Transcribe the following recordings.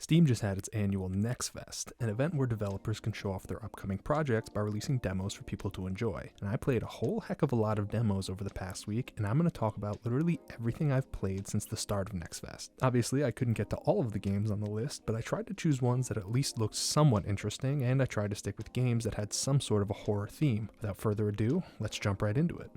Steam just had its annual NextFest, an event where developers can show off their upcoming projects by releasing demos for people to enjoy. And I played a whole heck of a lot of demos over the past week, and I'm going to talk about literally everything I've played since the start of NextFest. Obviously, I couldn't get to all of the games on the list, but I tried to choose ones that at least looked somewhat interesting, and I tried to stick with games that had some sort of a horror theme. Without further ado, let's jump right into it.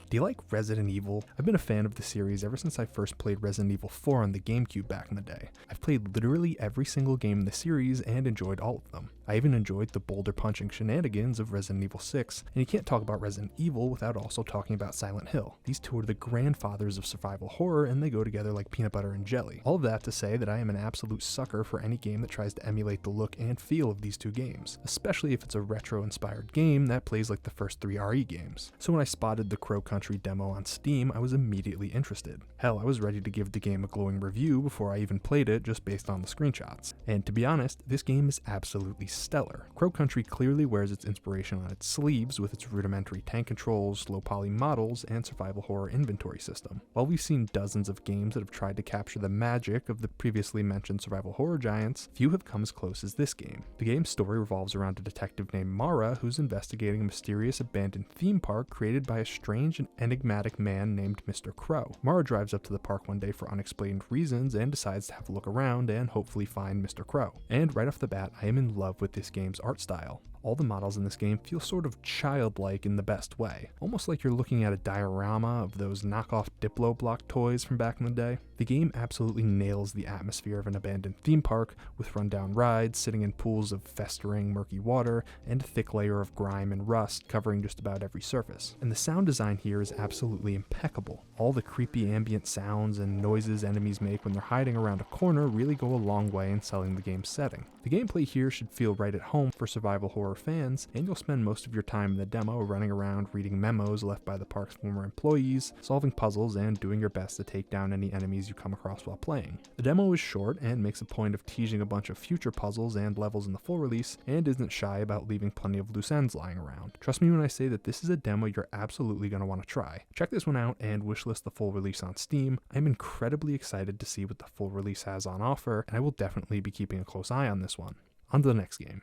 Do you like Resident Evil? I've been a fan of the series ever since I first played Resident Evil 4 on the GameCube back in the day. I've played literally every single game in the series and enjoyed all of them. I even enjoyed the boulder punching shenanigans of Resident Evil 6, and you can't talk about Resident Evil without also talking about Silent Hill. These two are the grandfathers of survival horror, and they go together like peanut butter and jelly. All of that to say that I am an absolute sucker for any game that tries to emulate the look and feel of these two games, especially if it's a retro-inspired game that plays like the first 3 RE games. So when I spotted the Crow Country demo on Steam, I was immediately interested. Hell, I was ready to give the game a glowing review before I even played it just based on the screenshots. And to be honest, this game is absolutely stellar. Crow Country clearly wears its inspiration on its sleeves with its rudimentary tank controls, low poly models, and survival horror inventory system. While we've seen dozens of games that have tried to capture the magic of the previously mentioned survival horror giants, few have come as close as this game. The game's story revolves around a detective named Mara who's investigating a mysterious abandoned theme park created by a strange and enigmatic man named Mr. Crow. Mara drives up to the park one day for unexplained reasons and decides to have a look around and hopefully find Mr. Crow. And right off the bat, I am in love with this game's art style. All the models in this game feel sort of childlike in the best way, almost like you're looking at a diorama of those knockoff Diplo block toys from back in the day. The game absolutely nails the atmosphere of an abandoned theme park, with rundown rides, sitting in pools of festering murky water, and a thick layer of grime and rust covering just about every surface. And the sound design here is absolutely impeccable. All the creepy ambient sounds and noises enemies make when they're hiding around a corner really go a long way in selling the game's setting. The gameplay here should feel right at home for survival horror fans, and you'll spend most of your time in the demo running around reading memos left by the park's former employees, solving puzzles, and doing your best to take down any enemies you come across while playing. The demo is short and makes a point of teasing a bunch of future puzzles and levels in the full release, and isn't shy about leaving plenty of loose ends lying around. Trust me when I say that this is a demo you're absolutely going to want to try. Check this one out and wishlist the full release on Steam. I'm incredibly excited to see what the full release has on offer, and I will definitely be keeping a close eye on this one. On to the next game.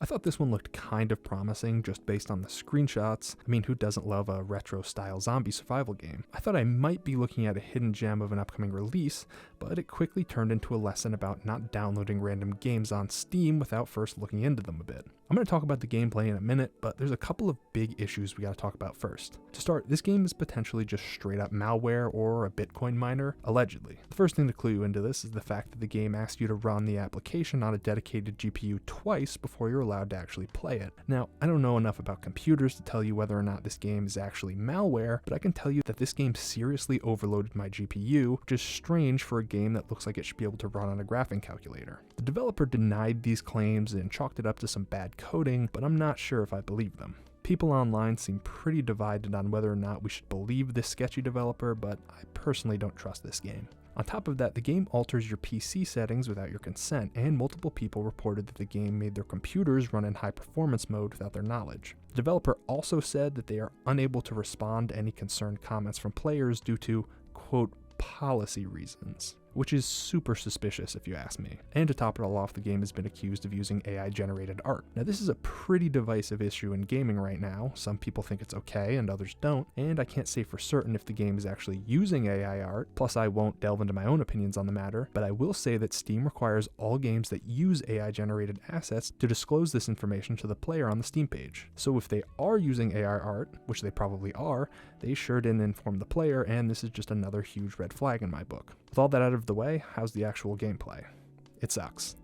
I thought this one looked kind of promising just based on the screenshots. I mean, who doesn't love a retro-style zombie survival game? I thought I might be looking at a hidden gem of an upcoming release, but it quickly turned into a lesson about not downloading random games on Steam without first looking into them a bit. I'm going to talk about the gameplay in a minute, but there's a couple of big issues we got to talk about first. To start, this game is potentially just straight up malware or a Bitcoin miner, allegedly. The first thing to clue you into this is the fact that the game asks you to run the application on a dedicated GPU twice before you're allowed to actually play it. Now, I don't know enough about computers to tell you whether or not this game is actually malware, but I can tell you that this game seriously overloaded my GPU, which is strange for a game that looks like it should be able to run on a graphing calculator. The developer denied these claims and chalked it up to some bad coding, but I'm not sure if I believe them. People online seem pretty divided on whether or not we should believe this sketchy developer, but I personally don't trust this game. On top of that, the game alters your PC settings without your consent, and multiple people reported that the game made their computers run in high performance mode without their knowledge. The developer also said that they are unable to respond to any concerned comments from players due to, quote, policy reasons, which is super suspicious if you ask me. And to top it all off, the game has been accused of using AI-generated art. Now, this is a pretty divisive issue in gaming right now. Some people think it's okay and others don't, and I can't say for certain if the game is actually using AI art, plus I won't delve into my own opinions on the matter, but I will say that Steam requires all games that use AI-generated assets to disclose this information to the player on the Steam page. So if they are using AI art, which they probably are, they sure didn't inform the player, and this is just another huge red flag in my book. With all that out of the way, how's the actual gameplay? It sucks.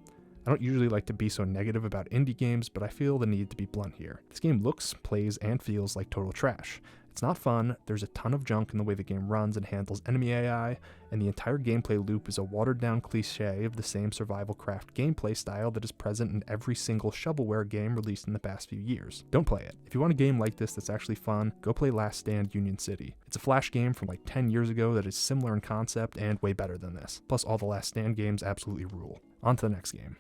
I don't usually like to be so negative about indie games, but I feel the need to be blunt here. This game looks, plays, and feels like total trash. It's not fun, there's a ton of junk in the way the game runs and handles enemy AI, and the entire gameplay loop is a watered-down cliche of the same survival craft gameplay style that is present in every single shovelware game released in the past few years. Don't play it. If you want a game like this that's actually fun, go play Last Stand Union City. It's a Flash game from like 10 years ago that is similar in concept and way better than this. Plus, all the Last Stand games absolutely rule. On to the next game.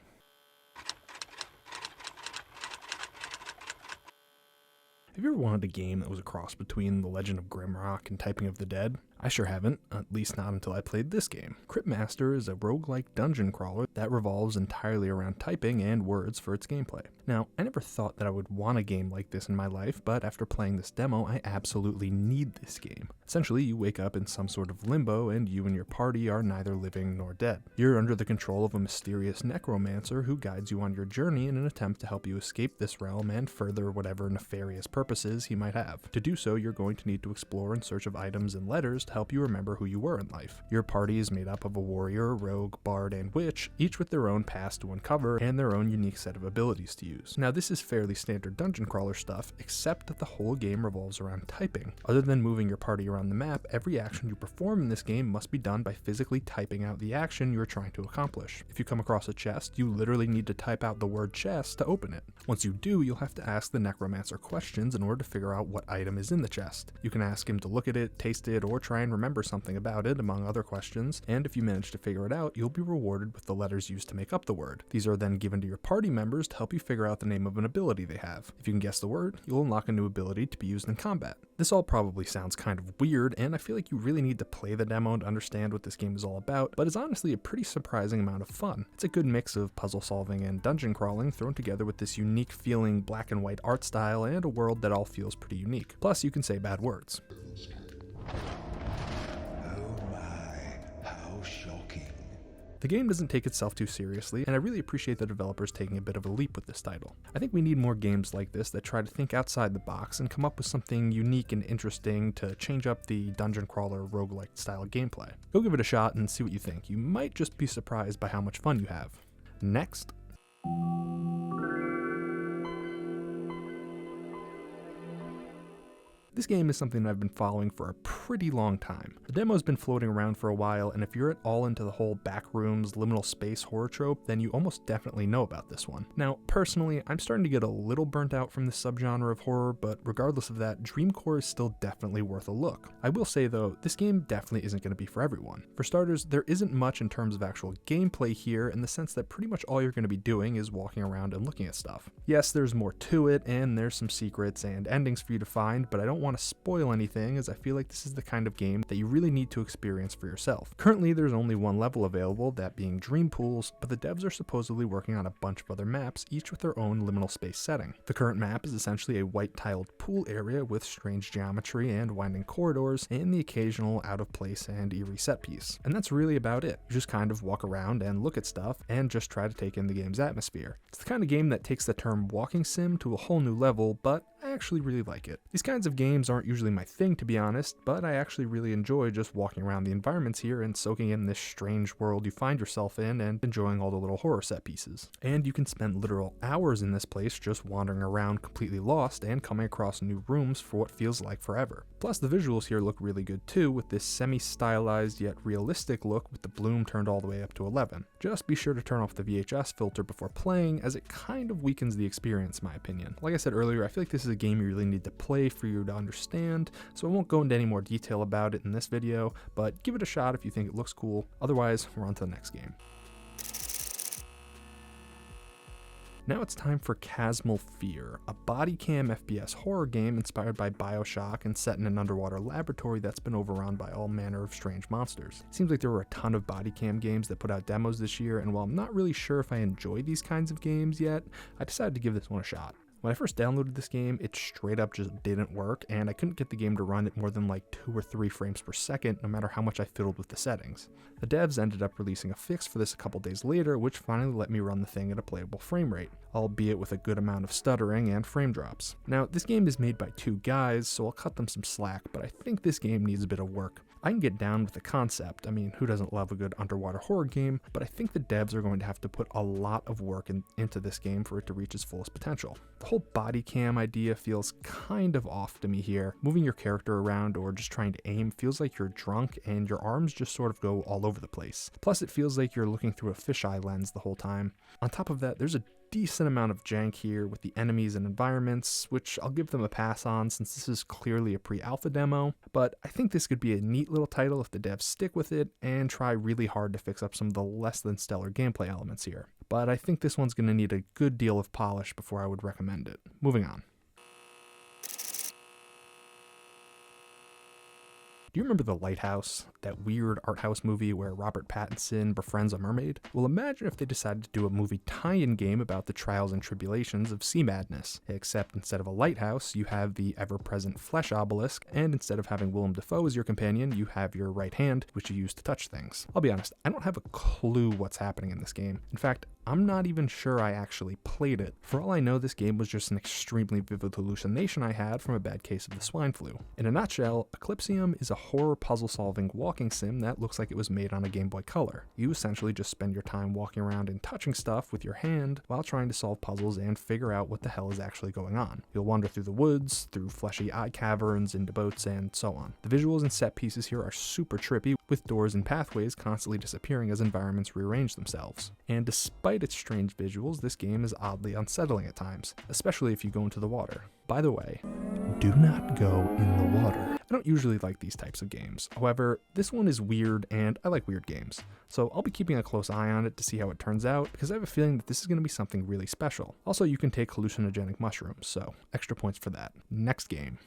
Have you ever wanted a game that was a cross between The Legend of Grimrock and Typing of the Dead? I sure haven't, at least not until I played this game. Cryptmaster is a roguelike dungeon crawler that revolves entirely around typing and words for its gameplay. Now, I never thought that I would want a game like this in my life, but after playing this demo, I absolutely need this game. Essentially, you wake up in some sort of limbo, and you and your party are neither living nor dead. You're under the control of a mysterious necromancer who guides you on your journey in an attempt to help you escape this realm and further whatever nefarious purposes he might have. To do so, you're going to need to explore in search of items and letters to help you remember who you were in life. Your party is made up of a warrior, rogue, bard, and witch, each with their own past to uncover and their own unique set of abilities to use. Now, this is fairly standard dungeon crawler stuff, except that the whole game revolves around typing. Other than moving your party around the map, every action you perform in this game must be done by physically typing out the action you are trying to accomplish. If you come across a chest, you literally need to type out the word chest to open it. Once you do, you'll have to ask the necromancer questions in order to figure out what item is in the chest. You can ask him to look at it, taste it, or try and remember something about it, among other questions, and if you manage to figure it out, you'll be rewarded with the letters used to make up the word. These are then given to your party members to help you figure out the name of an ability they have. If you can guess the word, you'll unlock a new ability to be used in combat. This all probably sounds kind of weird, and I feel like you really need to play the demo to understand what this game is all about, but it's honestly a pretty surprising amount of fun. It's a good mix of puzzle solving and dungeon crawling thrown together with this unique feeling black and white art style and a world that all feels pretty unique. Plus, you can say bad words. The game doesn't take itself too seriously, and I really appreciate the developers taking a bit of a leap with this title. I think we need more games like this that try to think outside the box and come up with something unique and interesting to change up the dungeon crawler roguelike style gameplay. Go give it a shot and see what you think. You might just be surprised by how much fun you have. Next. This game is something I've been following for a pretty long time. The demo's been floating around for a while, and if you're at all into the whole Backrooms, liminal space horror trope, then you almost definitely know about this one. Now, personally, I'm starting to get a little burnt out from this subgenre of horror, but regardless of that, Dreamcore is still definitely worth a look. I will say though, this game definitely isn't going to be for everyone. For starters, there isn't much in terms of actual gameplay here, in the sense that pretty much all you're going to be doing is walking around and looking at stuff. Yes, there's more to it, and there's some secrets and endings for you to find, but I don't want to spoil anything, as I feel like this is the kind of game that you really need to experience for yourself. Currently, there's only one level available, that being Dream Pools, but the devs are supposedly working on a bunch of other maps, each with their own liminal space setting. The current map is essentially a white tiled pool area with strange geometry and winding corridors, and the occasional out of place and eerie set piece. And that's really about it. You just kind of walk around and look at stuff, and just try to take in the game's atmosphere. It's the kind of game that takes the term walking sim to a whole new level, but I actually really like it. These kinds of games aren't usually my thing, to be honest, but I actually really enjoy just walking around the environments here and soaking in this strange world you find yourself in and enjoying all the little horror set pieces. And you can spend literal hours in this place just wandering around completely lost and coming across new rooms for what feels like forever. Plus, the visuals here look really good too, with this semi-stylized yet realistic look with the bloom turned all the way up to 11. Just be sure to turn off the VHS filter before playing, as it kind of weakens the experience in my opinion. Like I said earlier, I feel like this is a game you really need to play for you to understand, so I won't go into any more detail about it in this video, but give it a shot if you think it looks cool. Otherwise, we're on to the next game. Now it's time for Chmel Fear, a body cam FPS horror game inspired by BioShock and set in an underwater laboratory that's been overrun by all manner of strange monsters. It seems like there were a ton of body cam games that put out demos this year, and while I'm not really sure if I enjoy these kinds of games yet, I decided to give this one a shot. When I first downloaded this game, it straight up just didn't work, and I couldn't get the game to run at more than like 2 or 3 frames per second, no matter how much I fiddled with the settings. The devs ended up releasing a fix for this a couple days later, which finally let me run the thing at a playable frame rate, albeit with a good amount of stuttering and frame drops. Now, this game is made by 2 guys, so I'll cut them some slack, but I think this game needs a bit of work. I can get down with the concept, I mean, who doesn't love a good underwater horror game, but I think the devs are going to have to put a lot of work into this game for it to reach its fullest potential. The whole body cam idea feels kind of off to me here. Moving your character around or just trying to aim feels like you're drunk and your arms just sort of go all over the place. Plus, it feels like you're looking through a fisheye lens the whole time. On top of that, there's a decent amount of jank here with the enemies and environments, which I'll give them a pass on since this is clearly a pre-alpha demo, but I think this could be a neat little title if the devs stick with it and try really hard to fix up some of the less than stellar gameplay elements here. But I think this one's going to need a good deal of polish before I would recommend it. Moving on. Do you remember The Lighthouse, that weird art house movie where Robert Pattinson befriends a mermaid? Well, imagine if they decided to do a movie tie-in game about the trials and tribulations of sea madness, except instead of a lighthouse, you have the ever-present flesh obelisk, and instead of having Willem Dafoe as your companion, you have your right hand, which you use to touch things. I'll be honest, I don't have a clue what's happening in this game. In fact, I'm not even sure I actually played it. For all I know, this game was just an extremely vivid hallucination I had from a bad case of the swine flu. In a nutshell, Eclipsium is a horror puzzle-solving walking sim that looks like it was made on a Game Boy Color. You essentially just spend your time walking around and touching stuff with your hand while trying to solve puzzles and figure out what the hell is actually going on. You'll wander through the woods, through fleshy eye caverns, into boats, and so on. The visuals and set pieces here are super trippy, with doors and pathways constantly disappearing as environments rearrange themselves. And despite its strange visuals, this game is oddly unsettling at times, especially if you go into the water. By the way, do not go in the water. I don't usually like these types of games. However, this one is weird and I like weird games. So I'll be keeping a close eye on it to see how it turns out, because I have a feeling that this is going to be something really special. Also, you can take hallucinogenic mushrooms, so extra points for that. Next game.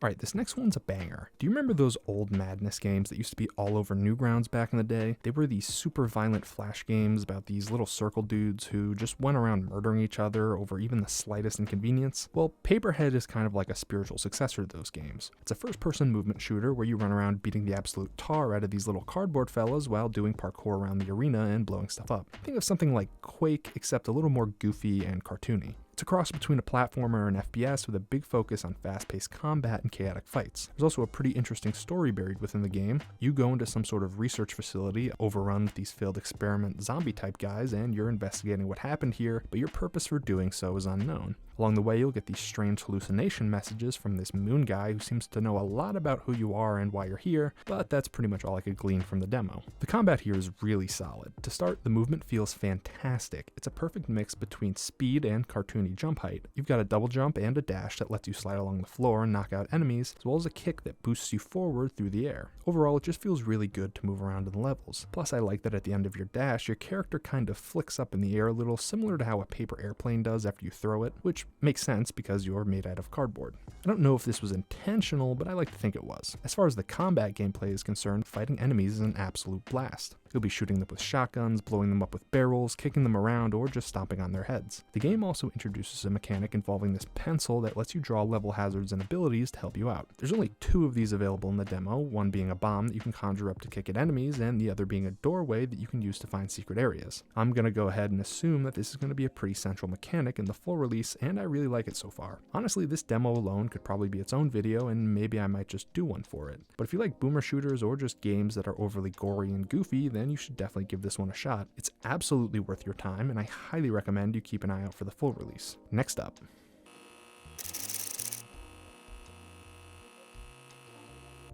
Alright, this next one's a banger. Do you remember those old Madness games that used to be all over Newgrounds back in the day? They were these super violent flash games about these little circle dudes who just went around murdering each other over even the slightest inconvenience. Well, Paperhead is kind of like a spiritual successor to those games. It's a first-person movement shooter where you run around beating the absolute tar out of these little cardboard fellas while doing parkour around the arena and blowing stuff up. Think of something like Quake, except a little more goofy and cartoony. It's a cross between a platformer and FPS with a big focus on fast-paced combat and chaotic fights. There's also a pretty interesting story buried within the game. You go into some sort of research facility overrun with these failed experiment zombie-type guys, and you're investigating what happened here, but your purpose for doing so is unknown. Along the way, you'll get these strange hallucination messages from this moon guy who seems to know a lot about who you are and why you're here, but that's pretty much all I could glean from the demo. The combat here is really solid. To start, the movement feels fantastic. It's a perfect mix between speed and cartoony jump height. You've got a double jump and a dash that lets you slide along the floor and knock out enemies, as well as a kick that boosts you forward through the air. Overall, it just feels really good to move around in the levels. Plus, I like that at the end of your dash, your character kind of flicks up in the air a little, similar to how a paper airplane does after you throw it, which makes sense because you're made out of cardboard. I don't know if this was intentional, but I like to think it was. As far as the combat gameplay is concerned, fighting enemies is an absolute blast. You'll be shooting them with shotguns, blowing them up with barrels, kicking them around, or just stomping on their heads. The game also introduces a mechanic involving this pencil that lets you draw level hazards and abilities to help you out. There's only 2 of these available in the demo, one being a bomb that you can conjure up to kick at enemies, and the other being a doorway that you can use to find secret areas. I'm gonna go ahead and assume that this is gonna be a pretty central mechanic in the full release, and I really like it so far. Honestly, this demo alone could probably be its own video, and maybe I might just do one for it. But if you like boomer shooters or just games that are overly gory and goofy, then you should definitely give this one a shot. It's absolutely worth your time, and I highly recommend you keep an eye out for the full release. Next up.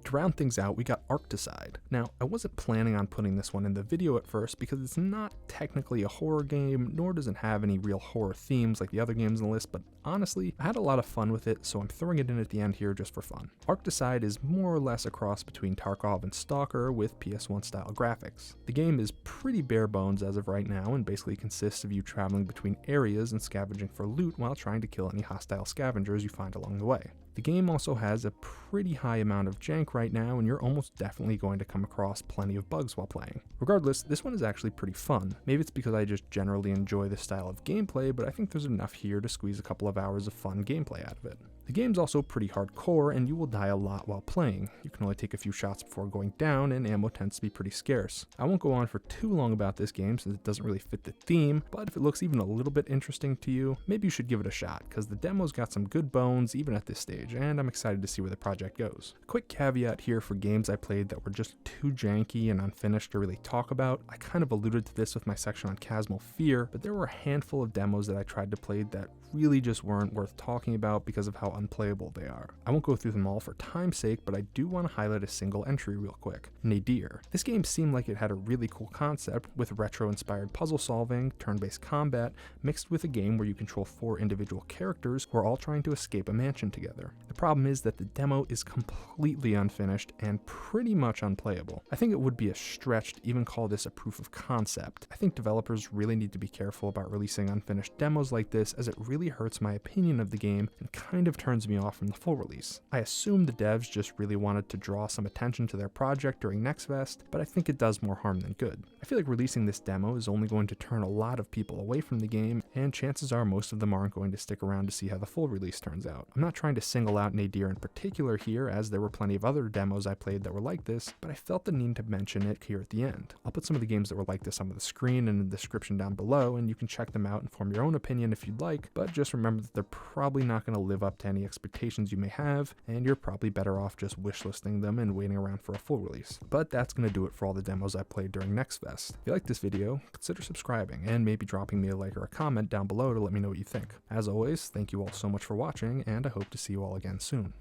To round things out, we got Arctide. Now, I wasn't planning on putting this one in the video at first because it's not technically a horror game, nor does it have any real horror themes like the other games on the list, but honestly, I had a lot of fun with it, so I'm throwing it in at the end here just for fun. Arctide is more or less a cross between Tarkov and Stalker with PS1 style graphics. The game is pretty bare bones as of right now and basically consists of you traveling between areas and scavenging for loot while trying to kill any hostile scavengers you find along the way. The game also has a pretty high amount of jank right now, and you're almost definitely going to come across plenty of bugs while playing. Regardless, this one is actually pretty fun. Maybe it's because I just generally enjoy this style of gameplay, but I think there's enough here to squeeze a couple of hours of fun gameplay out of it. The game's also pretty hardcore, and you will die a lot while playing. You can only take a few shots before going down, and ammo tends to be pretty scarce. I won't go on for too long about this game since it doesn't really fit the theme, but if it looks even a little bit interesting to you, maybe you should give it a shot, because the demo's got some good bones even at this stage, and I'm excited to see where the project goes. A quick caveat here for games I played that were just too janky and unfinished to really talk about. I kind of alluded to this with my section on Chmel Fear, but there were a handful of demos that I tried to play that really just weren't worth talking about because of how unplayable they are. I won't go through them all for time's sake, but I do want to highlight a single entry real quick. Nadir. This game seemed like it had a really cool concept with retro-inspired puzzle solving, turn-based combat, mixed with a game where you control 4 individual characters who are all trying to escape a mansion together. The problem is that the demo is completely unfinished and pretty much unplayable. I think it would be a stretch to even call this a proof of concept. I think developers really need to be careful about releasing unfinished demos like this, as it really really hurts my opinion of the game and kind of turns me off from the full release. I assume the devs just really wanted to draw some attention to their project during NextFest, but I think it does more harm than good. I feel like releasing this demo is only going to turn a lot of people away from the game, and chances are most of them aren't going to stick around to see how the full release turns out. I'm not trying to single out Nadir in particular here, as there were plenty of other demos I played that were like this, but I felt the need to mention it here at the end. I'll put some of the games that were like this on the screen and in the description down below, and you can check them out and form your own opinion if you'd like, but just remember that they're probably not going to live up to any expectations you may have, and you're probably better off just wishlisting them and waiting around for a full release. But that's going to do it for all the demos I played during NextFest. If you like this video, consider subscribing and maybe dropping me a like or a comment down below to let me know what you think. As always, thank you all so much for watching, and I hope to see you all again soon.